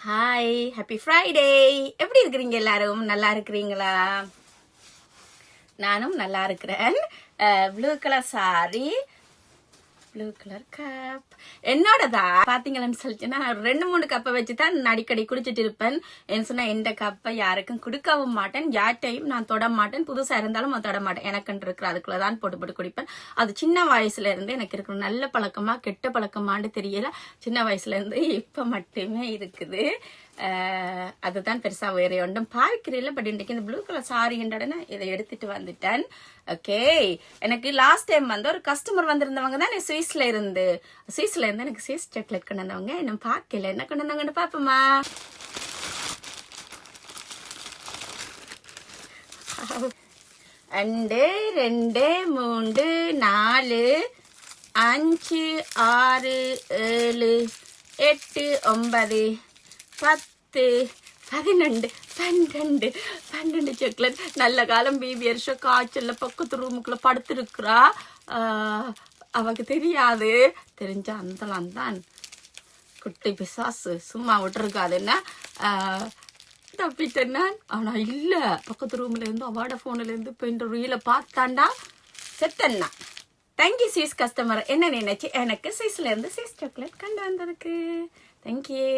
Hi, happy Friday. எப்படி இருக்கிறீங்க? எல்லாரும் நல்லா இருக்கிறீங்களா? நானும் நல்லா இருக்கிறேன். Blue colour sorry, blue colour cup என்னோடதா பாத்தீங்கன்னு சொல்லிச்சுன்னா 2-3 கப்பை வச்சுதான் அடிக்கடி குடிச்சிட்டு இருப்பேன். என்ன சொன்னா இந்த கப்பை யாருக்கும் கொடுக்கவும் மாட்டேன், யார்ட்டையும் நான் தொட மாட்டேன். புதுசா இருந்தாலும் நான் தொட மாட்டேன். எனக்கு இருக்கிற அதுக்குள்ளதான் போட்டு குடிப்பேன். அது சின்ன வயசுல இருந்து எனக்கு இருக்கிற நல்ல பழக்கமா கெட்ட பழக்கமான்னு தெரியல. சின்ன வயசுல இருந்து இப்ப மட்டுமே இருக்குது. அதுதான் பெருசா வேற ஒன்றும் பார்க்கிறீங்களா. பட் இன்றைக்கு இந்த ப்ளூ கலர் சாரின்றடனே இதை எடுத்துட்டு வந்துட்டேன். ஓகே, எனக்கு லாஸ்ட் டைம் வந்து ஒரு கஸ்டமர் வந்திருந்தவங்க தான் சுவிஸ்ல இருந்து எனக்கு ஸ்விஸ் சாக்லேட் கொண்டு வந்தவங்க. இன்னும் பார்க்கல, என்ன கொண்டு வந்தாங்கன்னு பாப்போமா. 1 2 3 4 5 6 7 8 9 10 11 12 சாக்லேட். நல்ல காலம் பிபிஆர் ஷோ காய்ச்சல்ல பக்கத்து ரூமுக்குள்ள படுத்திருக்கிறா. அவக்கு தெரியாது, தெரிஞ்ச அந்தலாம் தான் குட்டி பிசாசு சும்மா விட்டுருக்காதுன்னா தப்பிட்டேன் நான். ஆனா இல்ல, பக்கத்து ரூம்ல இருந்து அவாட போன்ல இருந்து இப்ப இந்த ரீல பார்த்தாண்டா செத்தன்னா. தேங்க்யூ ஸ்வீஸ் கஸ்டமர், என்ன நினைச்சு எனக்கு ஸ்வீஸ்ல இருந்து ஸ்வீஸ் சாக்லேட் கண்டு வந்ததுக்கு. தேங்க்யூ.